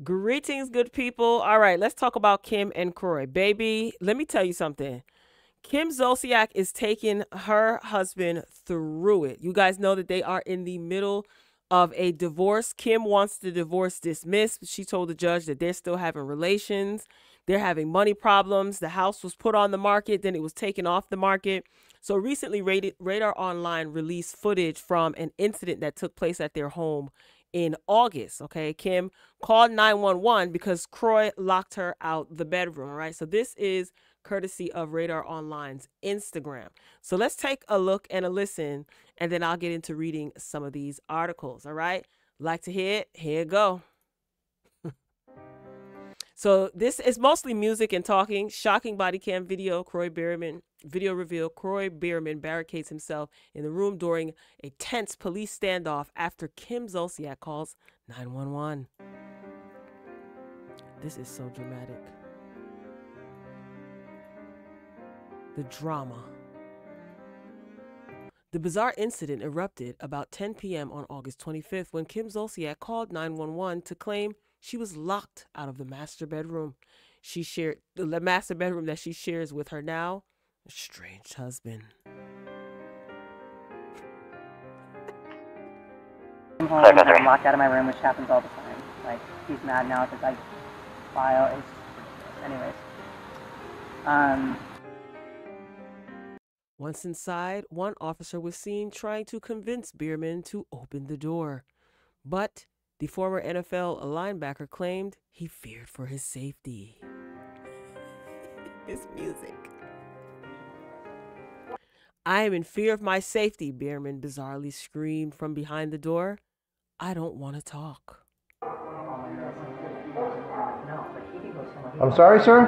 Greetings, good people. All right, let's talk about Kim and Kroy. Baby, let me tell you something. Kim Zolciak is taking her husband through it. You guys know that they are in the middle of a divorce. Kim wants the divorce dismissed. She told the judge that they're still having relations. They're having money problems. The house was put on the market, then it was taken off the market. So recently, Radar Online released footage from an incident that took place at their home in August. Okay, Kim called 911 because Kroy locked her out the bedroom. All right, so this is courtesy of Radar Online's Instagram. So let's take a look and a listen, and then I'll get into reading some of these articles. All right, like to hear it? Here you go. So this is mostly music and talking. Shocking body cam video. Kroy Biermann video reveal. Kroy Biermann barricades himself in the room during a tense police standoff after Kim Zolciak calls 911. This is so dramatic. The drama. The bizarre incident erupted about 10 p.m. on August 25th when Kim Zolciak called 911 to claim she was locked out of the master bedroom. She shared the master bedroom that she shares with her now estranged husband. I'm home and I'm locked out of my room, which happens all the time. Like, he's mad now because I file is anyways. Once inside, one officer was seen trying to convince Biermann to open the door. But the former NFL linebacker claimed he feared for his safety. His music. I am in fear of my safety, Biermann bizarrely screamed from behind the door. I don't want to talk. I'm sorry, sir?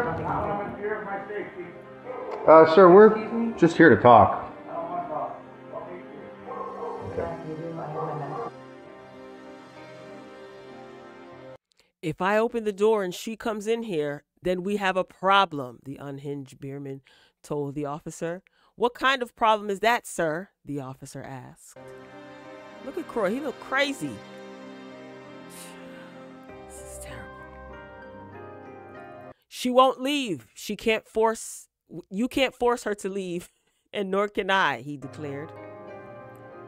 Sir, we're just here to talk. Okay. If I open the door and she comes in here, then we have a problem, the unhinged Biermann told the officer. What kind of problem is that, sir? The officer asked. Look at Kroy. He look crazy. This is terrible. She won't leave. You can't force her to leave, and nor can I, he declared.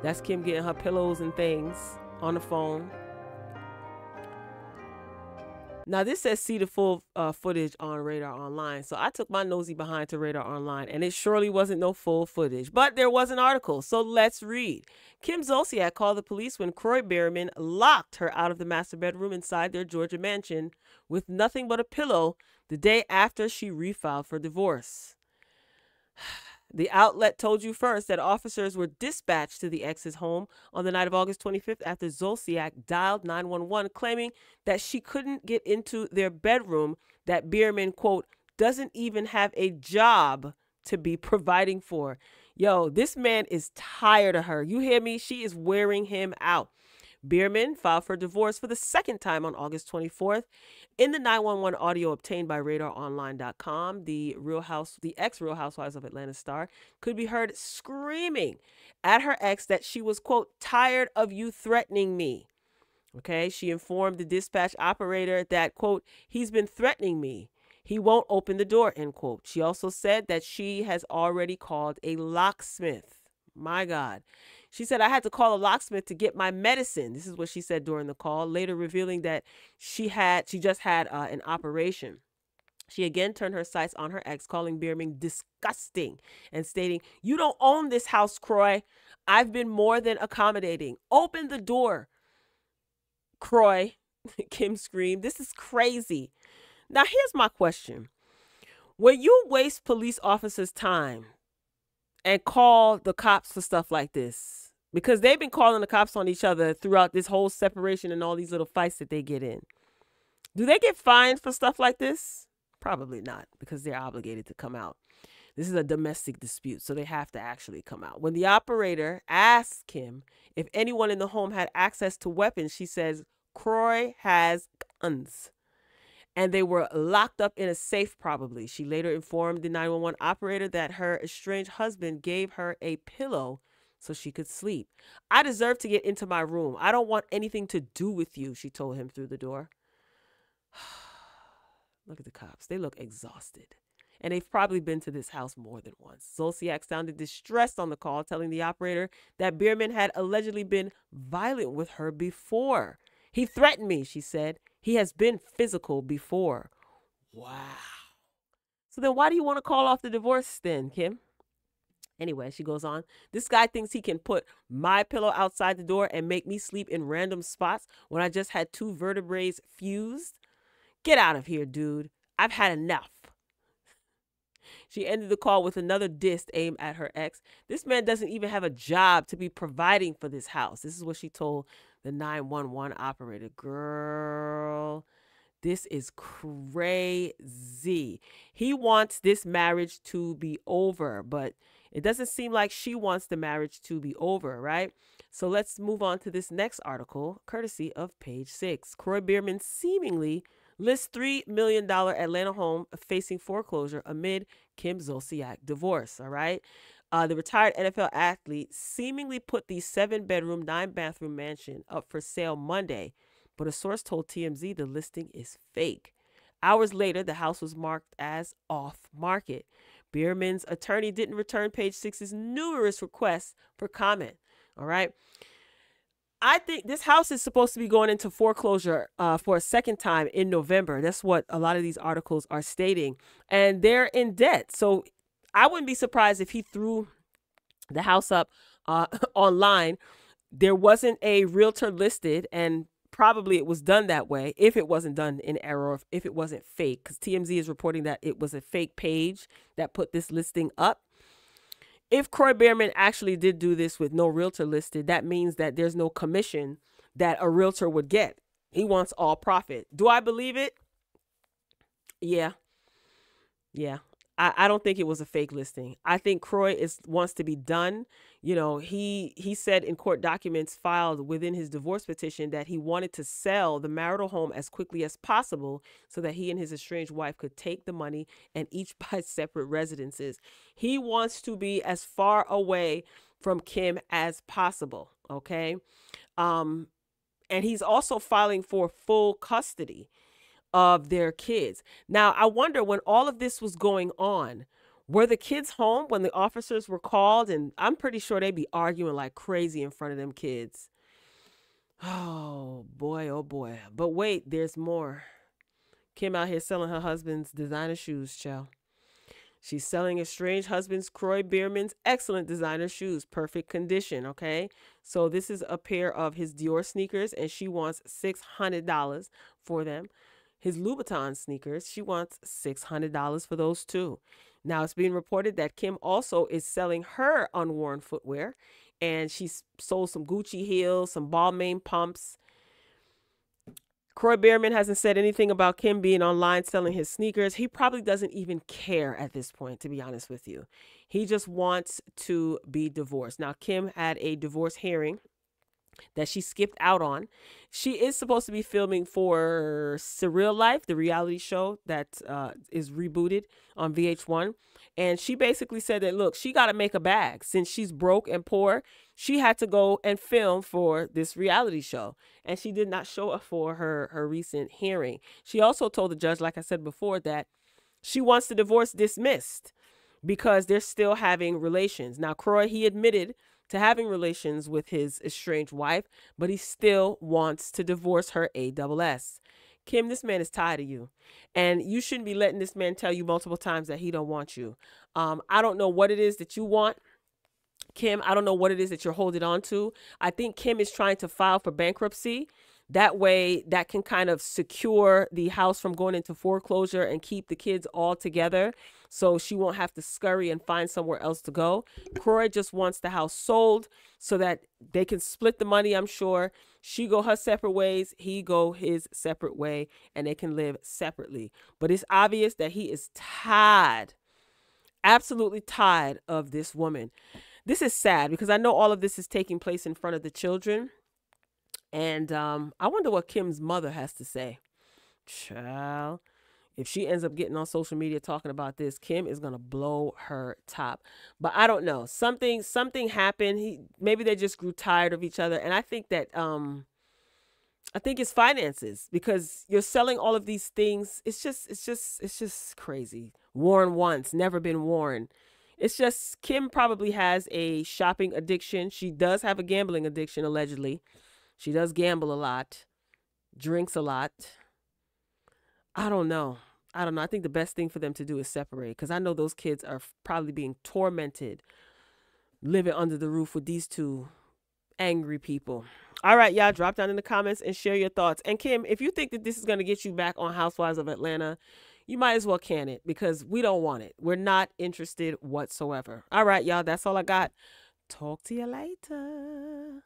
That's Kim getting her pillows and things on the phone. Now, this says see the full footage on Radar Online. So I took my nosy behind to Radar Online, and it surely wasn't no full footage. But there was an article, so let's read. Kim Zolciak called the police when Kroy Biermann locked her out of the master bedroom inside their Georgia mansion with nothing but a pillow the day after she refiled for divorce. The outlet told you first that officers were dispatched to the ex's home on the night of August 25th after Zolciak dialed 911, claiming that she couldn't get into their bedroom, that Biermann, quote, doesn't even have a job to be providing for. Yo, this man is tired of her. You hear me? She is wearing him out. Biermann filed for divorce for the second time on August 24th. In the 911 audio obtained by RadarOnline.com, the ex-Real Housewives of Atlanta star could be heard screaming at her ex that she was, quote, tired of you threatening me. Okay, she informed the dispatch operator that, quote, he's been threatening me. He won't open the door, end quote. She also said that she has already called a locksmith. My God. She said, I had to call a locksmith to get my medicine. This is what she said during the call, later revealing that she just had an operation. She again turned her sights on her ex, calling Biermann disgusting and stating, you don't own this house, Kroy. I've been more than accommodating. Open the door, Kroy. Kim screamed. This is crazy. Now, here's my question. When you waste police officers' time and call the cops for stuff like this, because they've been calling the cops on each other throughout this whole separation and all these little fights that they get in, do they get fined for stuff like this? Probably not, because they're obligated to come out. This is a domestic dispute, so they have to actually come out. When the operator asked Kim if anyone in the home had access to weapons, she says, Kroy has guns, and they were locked up in a safe probably. She later informed the 911 operator that her estranged husband gave her a pillow so she could sleep. I deserve to get into my room. I don't want anything to do with you, she told him through the door. Look at the cops. They look exhausted. And they've probably been to this house more than once. Zolciak sounded distressed on the call, telling the operator that Biermann had allegedly been violent with her before. He threatened me, she said. He has been physical before. Wow. So then why do you want to call off the divorce then, Kim? Anyway, she goes on, this guy thinks he can put my pillow outside the door and make me sleep in random spots when I just had 2 vertebrae fused. Get out of here, dude. I've had enough. She ended the call with another diss aimed at her ex. This man doesn't even have a job to be providing for this house. This is what she told the 911 operator. Girl, this is crazy. He wants this marriage to be over, but it doesn't seem like she wants the marriage to be over, right? So let's move on to this next article, courtesy of Page 6. Kroy Biermann seemingly lists $3 million Atlanta home facing foreclosure amid Kim Zolciak divorce, all right? The retired NFL athlete seemingly put the 7-bedroom, 9-bathroom mansion up for sale Monday, but a source told TMZ the listing is fake. Hours later, the house was marked as off-market. Biermann's attorney didn't return Page 6's numerous requests for comment, all right? I think this house is supposed to be going into foreclosure for a second time in November. That's what a lot of these articles are stating. And they're in debt. So I wouldn't be surprised if he threw the house up online. There wasn't a realtor listed, and probably it was done that way if it wasn't done in error, if it wasn't fake, because TMZ is reporting that it was a fake page that put this listing up. If Kroy Biermann actually did do this with no realtor listed, that means that there's no commission that a realtor would get. He wants all profit. Do I believe it? Yeah. I don't think it was a fake listing. I think Kroy wants to be done. You know, he said in court documents filed within his divorce petition that he wanted to sell the marital home as quickly as possible so that he and his estranged wife could take the money and each buy separate residences. He wants to be as far away from Kim as possible, okay? And he's also filing for full custody of their kids. Now, I wonder, when all of this was going on, were the kids home when the officers were called? And I'm pretty sure they'd be arguing like crazy in front of them kids. Oh boy. But wait, there's more. Kim out here selling her husband's designer shoes, child. She's selling estranged husband's Kroy Biermann's excellent designer shoes, perfect condition, okay? So this is a pair of his Dior sneakers, and she wants $600 for them. His Louboutin sneakers, she wants $600 for those too. Now, it's being reported that Kim also is selling her unworn footwear, and she's sold some Gucci heels, some Balmain pumps. Kroy Biermann hasn't said anything about Kim being online selling his sneakers. He probably doesn't even care at this point, to be honest with you. He just wants to be divorced. Now, Kim had a divorce hearing that she skipped out on. She is supposed to be filming for Surreal Life, the reality show that is rebooted on VH1. And she basically said that, look, she got to make a bag. Since she's broke and poor, she had to go and film for this reality show. And she did not show up for her recent hearing. She also told the judge, like I said before, that she wants the divorce dismissed because they're still having relations. Now, Kroy, he admitted to having relations with his estranged wife, but he still wants to divorce her ASS. Kim, this man is tired of you, and you shouldn't be letting this man tell you multiple times that he don't want you. I don't know what it is that you want, Kim. I don't know what it is that you're holding on to. I think Kim is trying to file for bankruptcy. That way, that can kind of secure the house from going into foreclosure and keep the kids all together, so she won't have to scurry and find somewhere else to go. Kroy just wants the house sold so that they can split the money, I'm sure. She go her separate ways, he go his separate way, and they can live separately. But it's obvious that he is tired, absolutely tired of this woman. This is sad because I know all of this is taking place in front of the children. And I wonder what Kim's mother has to say. Child, if she ends up getting on social media talking about this, Kim is going to blow her top. But I don't know. Something happened. Maybe they just grew tired of each other. And I think that I think it's finances, because you're selling all of these things. It's just crazy. Worn once, never been worn. It's just Kim probably has a shopping addiction. She does have a gambling addiction, allegedly. She does gamble a lot, drinks a lot. I don't know. I think the best thing for them to do is separate, because I know those kids are probably being tormented living under the roof with these two angry people. All right, y'all, drop down in the comments and share your thoughts. And Kim, if you think that this is going to get you back on Housewives of Atlanta, you might as well can it, because we don't want it. We're not interested whatsoever. All right, y'all, that's all I got. Talk to you later.